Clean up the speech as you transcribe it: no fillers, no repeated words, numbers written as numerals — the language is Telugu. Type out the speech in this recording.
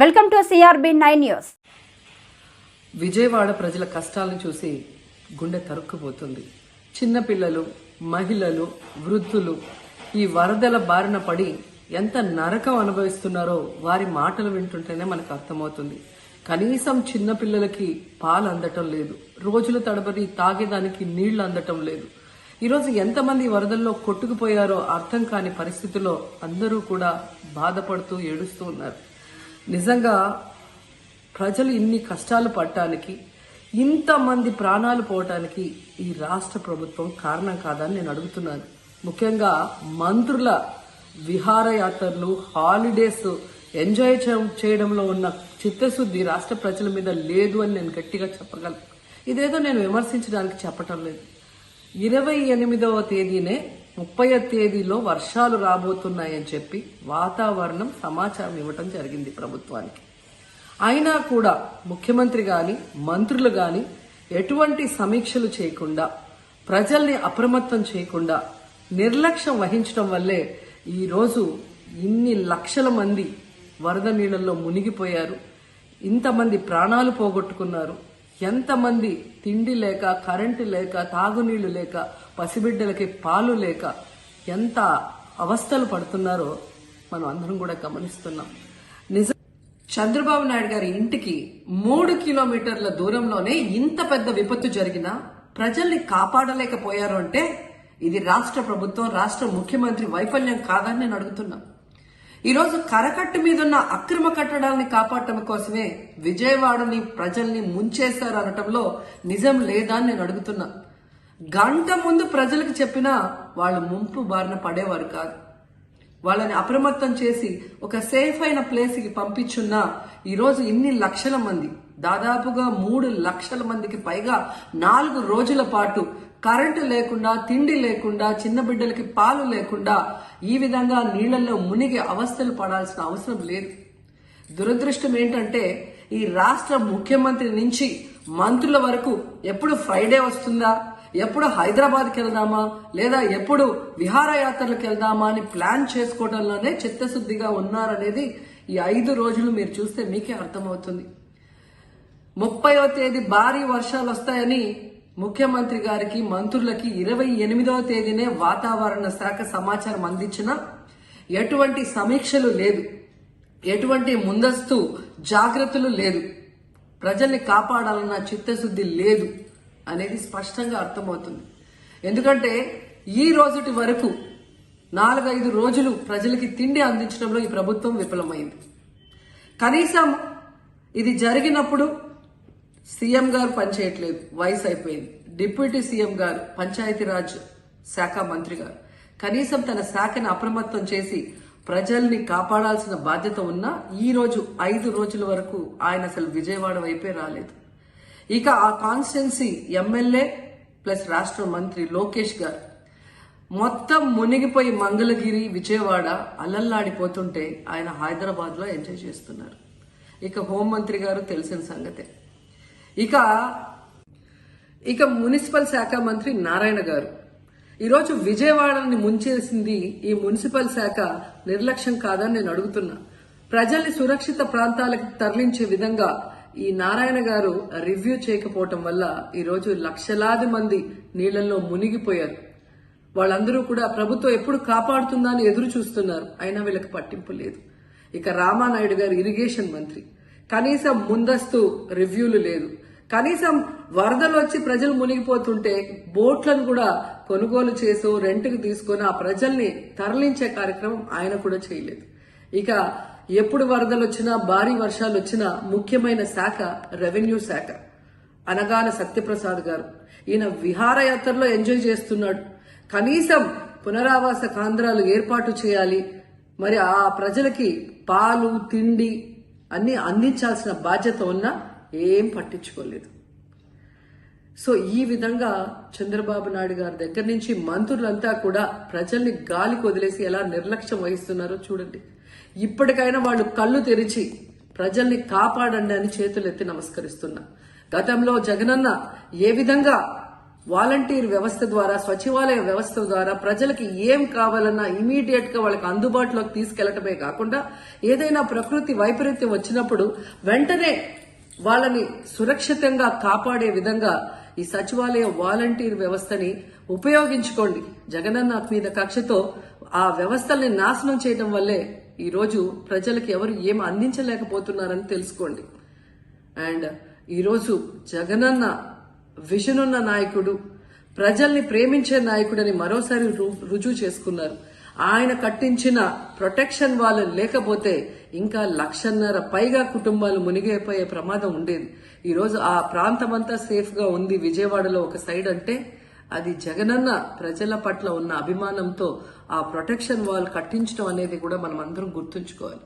Welcome to CRB9 news. Vijayawada ప్రజల కష్టాలను చూసి గుండె తరుక్కుపోతుంది. చిన్నపిల్లలు, మహిళలు, వృద్ధులు ఈ వరదల బారిన పడి ఎంత నరకం అనుభవిస్తున్నారో వారి మాటలు వింటుంటేనే మనకు అర్థమవుతుంది. కనీసం చిన్నపిల్లలకి పాలు అందటం లేదు, రోజుల తడబడి తాగేదానికి నీళ్లు అందటం లేదు. ఈరోజు ఎంతమంది వరదల్లో కొట్టుకుపోయారో అర్థం కాని పరిస్థితుల్లో అందరూ కూడా బాధపడుతూ ఏడుస్తూ ఉన్నారు. నిజంగా ప్రజలు ఇన్ని కష్టాలు పడటానికి, ఇంతమంది ప్రాణాలు పోవటానికి ఈ రాష్ట్ర ప్రభుత్వం కారణం కాదని నేను అడుగుతున్నాను. ముఖ్యంగా మంత్రుల విహారయాత్రలు, హాలిడేస్ ఎంజాయ్ చేయడంలో ఉన్న చిత్తశుద్ధి రాష్ట్ర ప్రజల మీద లేదు అని నేను గట్టిగా చెప్పగలను. ఇదేదో నేను విమర్శించడానికి చెప్పటం లేదు. 28వ తేదీనే 30వ తేదీలో వర్షాలు రాబోతున్నాయని చెప్పి వాతావరణం సమాచారం ఇవ్వటం జరిగింది ప్రభుత్వానికి. అయినా కూడా ముఖ్యమంత్రి గాని, మంత్రులు గాని ఎటువంటి సమీక్షలు చేయకుండా, ప్రజల్ని అప్రమత్తం చేయకుండా నిర్లక్ష్యం వహించడం వల్లే ఈరోజు ఇన్ని లక్షల మంది వరద నీళ్లలో మునిగిపోయారు. ఇంతమంది ప్రాణాలు పోగొట్టుకున్నారు. ఎంతమంది తిండి లేక, కరెంటు లేక, తాగునీళ్లు లేక, పసిబిడ్డలకి పాలు లేక ఎంత అవస్థలు పడుతున్నారో మనం అందరం కూడా గమనిస్తున్నాం. నిజం, చంద్రబాబు నాయుడు గారి ఇంటికి 3 కిలోమీటర్ల దూరంలోనే ఇంత పెద్ద విపత్తు జరిగినా ప్రజల్ని కాపాడలేకపోయారు అంటే ఇది రాష్ట్ర ప్రభుత్వం, రాష్ట్ర ముఖ్యమంత్రి వైఫల్యం కాదని నేను అడుగుతున్నా. ఈరోజు కరకట్టు మీదున్న అక్రమ కట్టడాల్ని కాపాడటం కోసమే విజయవాడని ప్రజల్ని ముంచేశారు అనటంలో నిజం లేదా అని నేను అడుగుతున్నా. గంట ముందు ప్రజలకు చెప్పినా వాళ్ళు ముంపు బారిన పడేవారు కాదు. వాళ్ళని అప్రమత్తం చేసి ఒక సేఫ్ అయిన ప్లేస్ కి పంపించున్నా ఈరోజు ఇన్ని లక్షల మంది, దాదాపుగా 3 లక్షల మందికి పైగా 4 రోజుల పాటు కరెంటు లేకుండా, తిండి లేకుండా, చిన్న బిడ్డలకి పాలు లేకుండా ఈ విధంగా నీళ్లలో మునిగి అవస్థలు పడాల్సిన అవసరం లేదు. దురదృష్టం ఏంటంటే ఈ రాష్ట్ర ముఖ్యమంత్రి నుంచి మంత్రుల వరకు ఎప్పుడు ఫ్రైడే వస్తుందా, ఎప్పుడు హైదరాబాద్కి వెళ్దామా, లేదా ఎప్పుడు విహారయాత్రలకు వెళ్దామా అని ప్లాన్ చేసుకోవడంలోనే చిత్తశుద్ధిగా ఉన్నారనేది ఈ 5 రోజులు మీరు చూస్తే మీకే అర్థమవుతుంది. 30వ తేదీ భారీ వర్షాలు వస్తాయని ముఖ్యమంత్రి గారికి, మంత్రులకి 28వ తేదీనే వాతావరణ శాఖ సమాచారం అందించినా ఎటువంటి సమీక్షలు లేదు, ఎటువంటి ముందస్తు జాగ్రత్తలు లేదు, ప్రజల్ని కాపాడాలన్న చిత్తశుద్ధి లేదు అనేది స్పష్టంగా అర్థమవుతుంది. ఎందుకంటే ఈ రోజుటి వరకు 4-5 రోజులు ప్రజలకి తిండి అందించడంలో ఈ ప్రభుత్వం విఫలమైంది. కనీసం ఇది జరిగినప్పుడు సీఎం గారు పనిచేయట్లేదు, వయసు అయిపోయింది. డిప్యూటీ సీఎం గారు, పంచాయతీరాజ్ శాఖ మంత్రి గారు కనీసం తన శాఖను అప్రమత్తం చేసి ప్రజల్ని కాపాడాల్సిన బాధ్యత ఉన్నా ఈ రోజు 5 రోజుల వరకు ఆయన అసలు విజయవాడ వైపే రాలేదు. ఇక ఆ కాన్స్టిట్యున్సీ ఎమ్మెల్యే ప్లస్ రాష్ట్ర మంత్రి లోకేష్ గారు మొత్తం మునిగిపోయి మంగళగిరి, విజయవాడ అలల్లాడిపోతుంటే ఆయన హైదరాబాద్ లో ఎంజాయ్ చేస్తున్నారు. ఇక హోంమంత్రి గారు తెలిసిన సంగతే. ఇక మున్సిపల్ శాఖ మంత్రి నారాయణ గారు ఈరోజు విజయవాడని ముంచేసింది ఈ మున్సిపల్ శాఖ నిర్లక్ష్యం కాదని నేను అడుగుతున్నా. ప్రజల్ని సురక్షిత ప్రాంతాలకు తరలించే విధంగా ఈ నారాయణ గారు రివ్యూ చేయకపోవటం వల్ల ఈరోజు లక్షలాది మంది నీళ్లలో మునిగిపోయారు. వాళ్ళందరూ కూడా ప్రభుత్వం ఎప్పుడు కాపాడుతుందా అని ఎదురు చూస్తున్నారు. అయినా వీళ్ళకి పట్టింపు లేదు. ఇక రామానాయుడు గారు ఇరిగేషన్ మంత్రి, కనీసం ముందస్తు రివ్యూలు లేదు. కనీసం వరదలు వచ్చి ప్రజలు మునిగిపోతుంటే బోట్లను కూడా కొనుగోలు చేసో రెంట్కి తీసుకొని ఆ ప్రజల్ని తరలించే కార్యక్రమం ఆయన కూడా చేయలేదు. ఇక ఎప్పుడు వరదలు వచ్చినా, భారీ వర్షాలు వచ్చినా ముఖ్యమైన శాఖ రెవెన్యూ శాఖ. అనగాన సత్యప్రసాద్ గారు ఈయన విహారయాత్రలో ఎంజాయ్ చేస్తున్నాడు. కనీసం పునరావాస కేంద్రాలు ఏర్పాటు చేయాలి, మరి ఆ ప్రజలకి పాలు, తిండి అన్ని అందించాల్సిన బాధ్యత ఉన్నా ఏం పట్టించుకోలేదు. సో ఈ విధంగా చంద్రబాబు నాయుడు గారి దగ్గర నుంచి మంత్రులంతా కూడా ప్రజల్ని గాలికి వదిలేసి ఎలా నిర్లక్ష్యం వహిస్తున్నారో చూడండి. ఇప్పటికైనా వాళ్ళు కళ్ళు తెరిచి ప్రజల్ని కాపాడండి అని చేతులెత్తి నమస్కరిస్తున్నా. గతంలో జగనన్న ఏ విధంగా వాలంటీర్ వ్యవస్థ ద్వారా, సచివాలయ వ్యవస్థ ద్వారా ప్రజలకి ఏం కావాలన్నా ఇమీడియట్ గా వాళ్ళకి అందుబాటులోకి తీసుకెళ్లటమే కాకుండా ఏదైనా ప్రకృతి వైపరీత్యం వచ్చినప్పుడు వెంటనే వాళ్ళని సురక్షితంగా కాపాడే విధంగా ఈ సచివాలయ వాలంటీర్ వ్యవస్థని ఉపయోగించుకోండి. జగనన్న మీద కక్షతో ఆ వ్యవస్థల్ని నాశనం చేయడం వల్లే ఈ రోజు ప్రజలకు ఎవరు ఏం అందించలేకపోతున్నారని తెలుసుకోండి. అండ్ ఈరోజు జగనన్న విజన్ ఉన్న నాయకుడు, ప్రజల్ని ప్రేమించే నాయకుడని మరోసారి రుజువు చేసుకున్నారు. ఆయన కట్టించిన ప్రొటెక్షన్ వాళ్ళు లేకపోతే ఇంకా 1,50,000 పైగా కుటుంబాలు మునిగిపోయే ప్రమాదం ఉండేది. ఈ రోజు ఆ ప్రాంతమంతా సేఫ్ గా ఉంది విజయవాడలో ఒక సైడ్ అంటే అది జగనన్న ప్రజల పట్ల ఉన్న అభిమానంతో ఆ ప్రొటెక్షన్ వాల్ కట్టించడం అనేది కూడా మనం అందరం గుర్తుంచుకోవాలి.